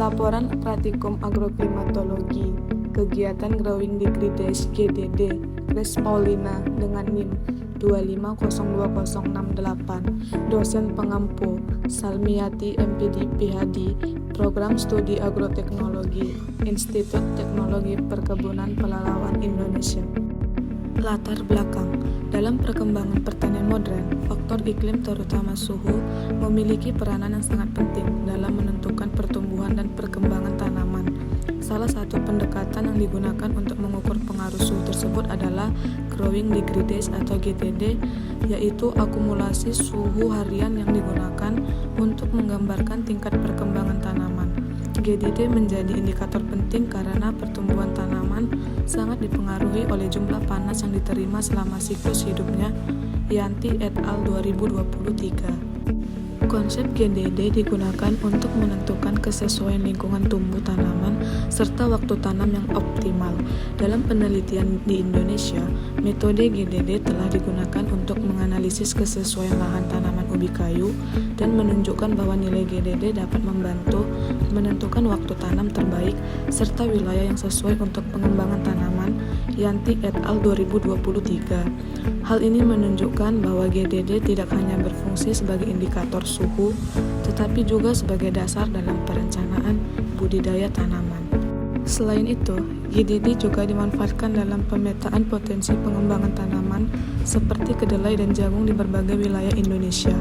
Laporan Praktikum Agroklimatologi, Kegiatan Growing Degree Dash GDD, Grace Paulina dengan NIM 2502068, Dosen Pengampu, Salmiati MPD PhD, Program Studi Agroteknologi, Institut Teknologi Perkebunan Pelalawan Indonesia. Latar belakang. Dalam perkembangan pertanian modern, faktor iklim terutama suhu memiliki peranan yang sangat penting dalam menentukan pertumbuhan dan perkembangan tanaman. Salah satu pendekatan yang digunakan untuk mengukur pengaruh suhu tersebut adalah Growing Degree Days atau GDD, yaitu akumulasi suhu harian yang digunakan untuk menggambarkan tingkat perkembangan tanaman. GDD menjadi indikator penting karena pertumbuhan tanaman sangat dipengaruhi oleh jumlah panas yang diterima selama siklus hidupnya. Yanti et al. 2023. Konsep GDD digunakan untuk menentukan kesesuaian lingkungan tumbuh tanaman serta waktu tanam yang optimal. Dalam penelitian di Indonesia, metode GDD telah digunakan untuk menganalisis kesesuaian lahan tanaman ubi kayu dan menunjukkan bahwa nilai GDD dapat membantu menentukan waktu tanam terbaik serta wilayah yang sesuai untuk pengembangan tanaman. Yanti et al. 2023. Hal ini menunjukkan bahwa GDD tidak hanya berfungsi sebagai indikator suhu, tetapi juga sebagai dasar dalam perencanaan budidaya tanaman. Selain itu, GDD juga dimanfaatkan dalam pemetaan potensi pengembangan tanaman seperti kedelai dan jagung di berbagai wilayah Indonesia.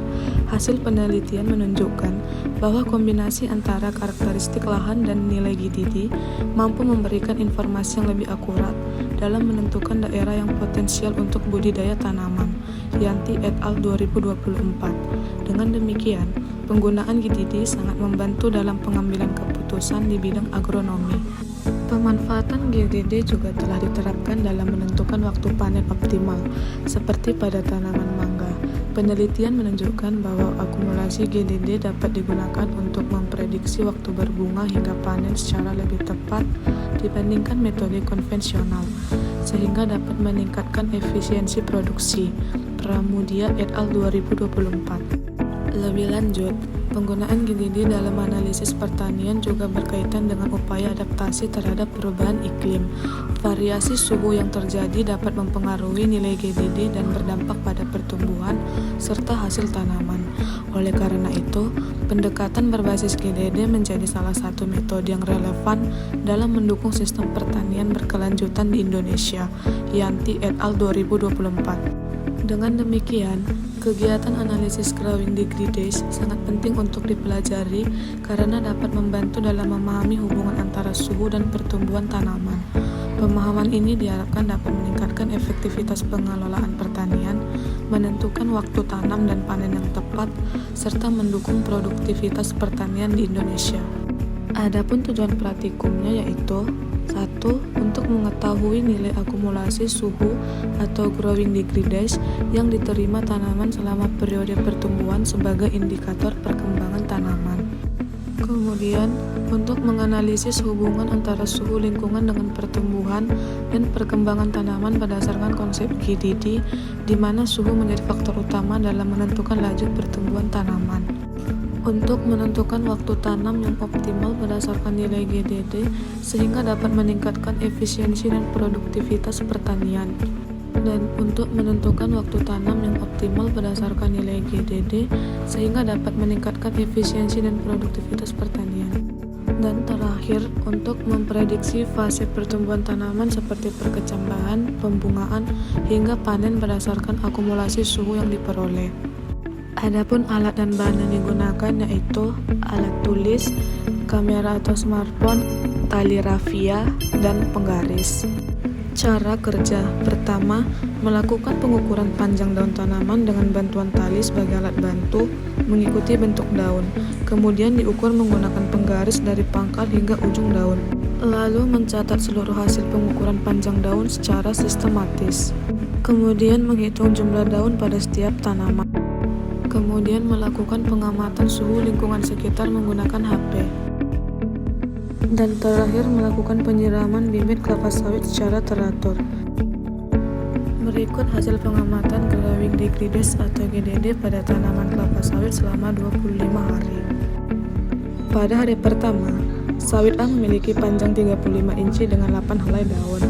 Hasil penelitian menunjukkan bahwa kombinasi antara karakteristik lahan dan nilai GDD mampu memberikan informasi yang lebih akurat dalam menentukan daerah yang potensial untuk budidaya tanaman. Yanti et al. 2024. Dengan demikian, penggunaan GDD sangat membantu dalam pengambilan keputusan di bidang agronomi. Pemanfaatan GDD juga telah diterapkan dalam menentukan waktu panen optimal, seperti pada tanaman mangga. Penelitian menunjukkan bahwa akumulasi GDD dapat digunakan untuk memprediksi waktu berbunga hingga panen secara lebih tepat dibandingkan metode konvensional, sehingga dapat meningkatkan efisiensi produksi. Pramudia et al. 2024. Lebih lanjut, penggunaan GDD dalam analisis pertanian juga berkaitan dengan upaya adaptasi terhadap perubahan iklim. Variasi suhu yang terjadi dapat mempengaruhi nilai GDD dan berdampak pada pertumbuhan serta hasil tanaman. Oleh karena itu, pendekatan berbasis GDD menjadi salah satu metode yang relevan dalam mendukung sistem pertanian berkelanjutan di Indonesia. Yanti et al. 2024. Dengan demikian, kegiatan analisis Growing Degree Days sangat penting untuk dipelajari karena dapat membantu dalam memahami hubungan antara suhu dan pertumbuhan tanaman. Pemahaman ini diharapkan dapat meningkatkan efektivitas pengelolaan pertanian, menentukan waktu tanam dan panen yang tepat, serta mendukung produktivitas pertanian di Indonesia. Adapun tujuan praktikumnya yaitu 1. Untuk mengetahui nilai akumulasi suhu atau Growing Degree Days yang diterima tanaman selama periode pertumbuhan sebagai indikator perkembangan tanaman. Kemudian, untuk menganalisis hubungan antara suhu lingkungan dengan pertumbuhan dan perkembangan tanaman berdasarkan konsep GDD, di mana suhu menjadi faktor utama dalam menentukan laju pertumbuhan tanaman. Untuk menentukan waktu tanam yang optimal berdasarkan nilai GDD sehingga dapat meningkatkan efisiensi dan produktivitas pertanian. Dan untuk menentukan waktu tanam yang optimal berdasarkan nilai GDD sehingga dapat meningkatkan efisiensi dan produktivitas pertanian. Dan terakhir, untuk memprediksi fase pertumbuhan tanaman seperti perkecambahan, pembungaan, hingga panen berdasarkan akumulasi suhu yang diperoleh. Adapun alat dan bahan yang digunakan yaitu alat tulis, kamera atau smartphone, tali rafia, dan penggaris. Cara kerja. Pertama, melakukan pengukuran panjang daun tanaman dengan bantuan tali sebagai alat bantu mengikuti bentuk daun. Kemudian diukur menggunakan penggaris dari pangkal hingga ujung daun. Lalu mencatat seluruh hasil pengukuran panjang daun secara sistematis. Kemudian menghitung jumlah daun pada setiap tanaman. Kemudian melakukan pengamatan suhu lingkungan sekitar menggunakan HP. Dan terakhir melakukan penyiraman bibit kelapa sawit secara teratur. Berikut hasil pengamatan Growing Degree Days atau GDD pada tanaman kelapa sawit selama 25 hari. Pada hari pertama, Sawit A memiliki panjang 35 inci dengan 8 helai daun.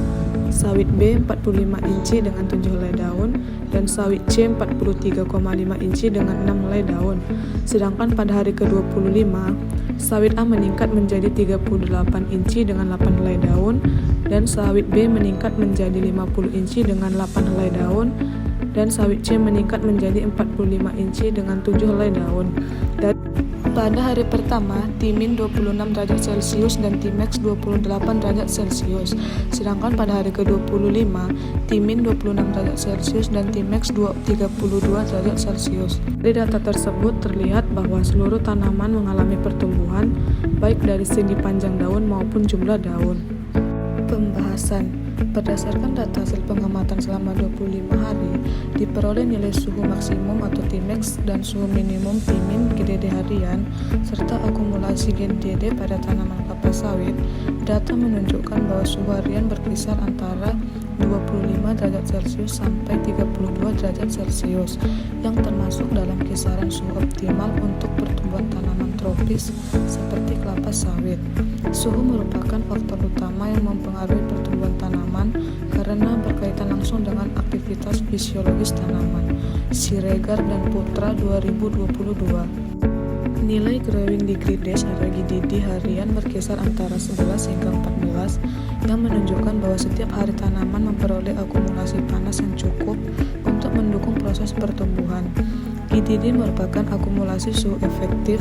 Sawit B 45 inci dengan 7 helai daun, dan sawit C 43,5 inci dengan 6 helai daun. Sedangkan pada hari ke-25, sawit A meningkat menjadi 38 inci dengan 8 helai daun, dan sawit B meningkat menjadi 50 inci dengan 8 helai daun, dan sawit C meningkat menjadi 45 inci dengan 7 helai daun. Pada hari pertama, T-min 26 derajat Celcius dan T-max 28 derajat Celcius. Sedangkan pada hari ke-25, T-min 26 derajat Celcius dan T-max 32 derajat Celcius. Dari data tersebut terlihat bahwa seluruh tanaman mengalami pertumbuhan, baik dari segi panjang daun maupun jumlah daun. Pembahasan. Berdasarkan data hasil pengamatan selama 25 hari, diperoleh nilai suhu maksimum atau Tmax dan suhu minimum Tmin GDD harian, serta akumulasi GDD pada tanaman kelapa sawit. Data menunjukkan bahwa suhu harian berkisar antara 25 derajat Celcius sampai 32 derajat Celcius, yang termasuk dalam kisaran suhu optimal untuk pertumbuhan tanaman tropis seperti kelapa sawit. Suhu merupakan faktor utama yang mempengaruhi pertumbuhan tanaman karena berkaitan langsung dengan aktivitas fisiologis tanaman. Siregar dan Putra 2022. Nilai growing degree dash atau GDD harian berkisar antara 11 hingga 14, yang menunjukkan bahwa setiap hari tanaman memperoleh akumulasi panas yang cukup untuk mendukung proses pertumbuhan. GDD merupakan akumulasi suhu efektif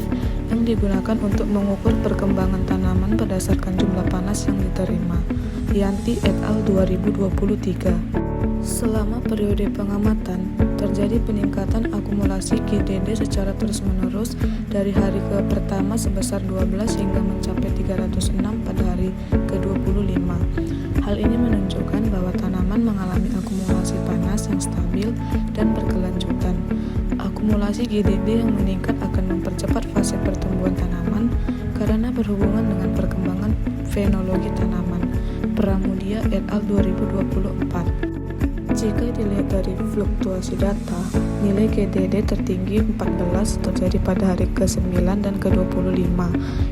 yang digunakan untuk mengukur perkembangan tanaman berdasarkan jumlah panas yang diterima. Yanti et al. 2023. Selama periode pengamatan, terjadi peningkatan akumulasi GDD secara terus-menerus dari hari ke pertama sebesar 12 hingga mencapai 306 pada hari ke-25. Hal ini menunjukkan bahwa tanaman mengalami akumulasi panas yang stabil dan berkelanjutan. Akumulasi GDD yang meningkat akan mempercepat fase pertumbuhan tanaman karena berhubungan dengan perkembangan fenologi tanaman. Pramudia et al. 2024. Jika dilihat dari fluktuasi data, nilai GDD tertinggi 14 terjadi pada hari ke-9 dan ke-25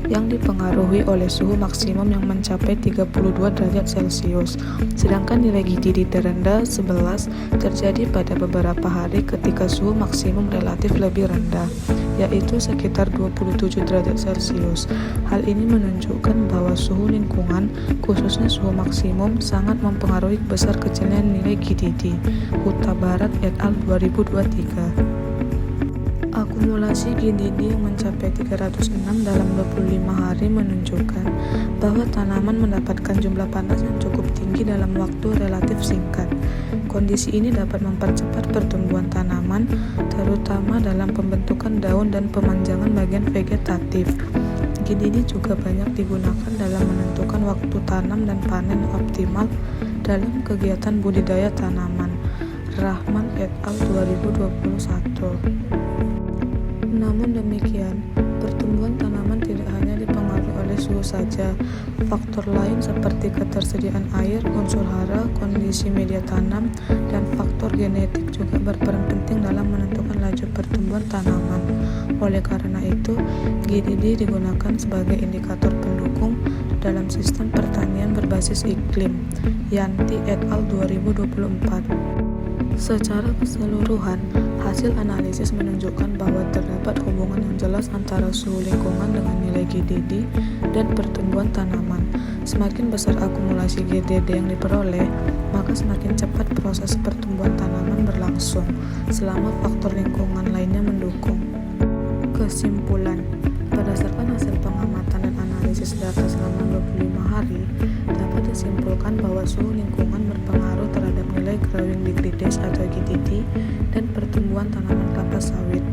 yang dipengaruhi oleh suhu maksimum yang mencapai 32 derajat Celcius. Sedangkan nilai GDD terendah 11 terjadi pada beberapa hari ketika suhu maksimum relatif lebih rendah, yaitu sekitar 27 derajat Celcius. Hal ini menunjukkan bahwa suhu lingkungan, khususnya suhu maksimum, sangat mempengaruhi besar kecilnya nilai GDD. Huta Barat et al. 2023. Akumulasi GDD yang mencapai 306 dalam 25 hari menunjukkan bahwa tanaman mendapatkan jumlah panas yang cukup tinggi dalam waktu relatif singkat. Kondisi ini dapat mempercepat pertumbuhan tanaman, terutama dalam pembentukan daun dan pemanjangan bagian vegetatif. GDD juga banyak digunakan dalam menentukan waktu tanam dan panen yang optimal dalam kegiatan budidaya tanaman. Rahman et al. 2021. Namun demikian, pertumbuhan tanaman tidak hanya dipengaruhi oleh suhu saja. Faktor lain seperti ketersediaan air, unsur hara, kondisi media tanam, dan faktor genetik juga berperan penting dalam menentukan laju pertumbuhan tanaman. Oleh karena itu, GDD digunakan sebagai indikator pendukung dalam sistem pertanian berbasis iklim. Yanti et al. 2024. Secara keseluruhan, hasil analisis menunjukkan bahwa terdapat hubungan yang jelas antara suhu lingkungan dengan nilai GDD dan pertumbuhan tanaman. Semakin besar akumulasi GDD yang diperoleh, maka semakin cepat proses pertumbuhan tanaman berlangsung, selama faktor lingkungan lainnya mendukung. Kesimpulan. Berdasarkan hasil pengamatan dan analisis data selama 25 hari, dapat disimpulkan bahwa suhu lingkungan berpengaruh terhadap nilai growing degree dash atau GDD dan pertumbuhan tanaman kelapa sawit.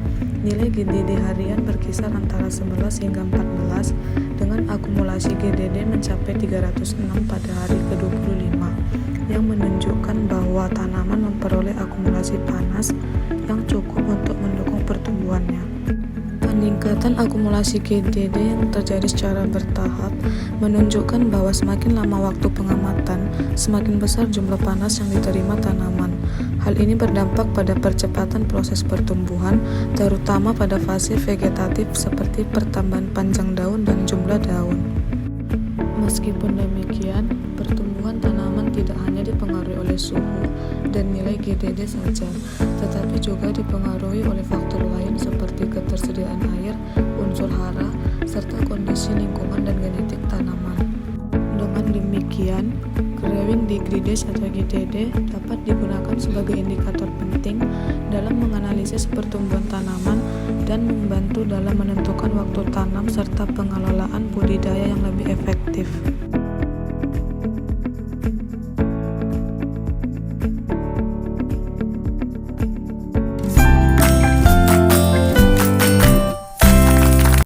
Nilai GDD harian berkisar antara 11 hingga 14 dengan akumulasi GDD mencapai 306 pada hari ke-25 yang menunjukkan bahwa tanaman memperoleh akumulasi panas yang cukup untuk mendukung pertumbuhannya. Peningkatan akumulasi GDD yang terjadi secara bertahap menunjukkan bahwa semakin lama waktu pengamatan, semakin besar jumlah panas yang diterima tanaman. Hal ini berdampak pada percepatan proses pertumbuhan, terutama pada fase vegetatif seperti pertambahan panjang daun dan jumlah daun. Meskipun demikian, pertumbuhan tanaman tidak hanya dipengaruhi oleh suhu dan nilai GDD saja, tetapi juga dipengaruhi oleh faktor lain seperti ketersediaan air, unsur hara, serta kondisi lingkungan dan genetik tanaman. Dengan demikian, growing degrees atau GDD dapat digunakan sebagai indikator penting dalam menganalisis pertumbuhan tanaman dan membantu dalam menentukan waktu tanam serta pengelolaan budidaya yang lebih efektif.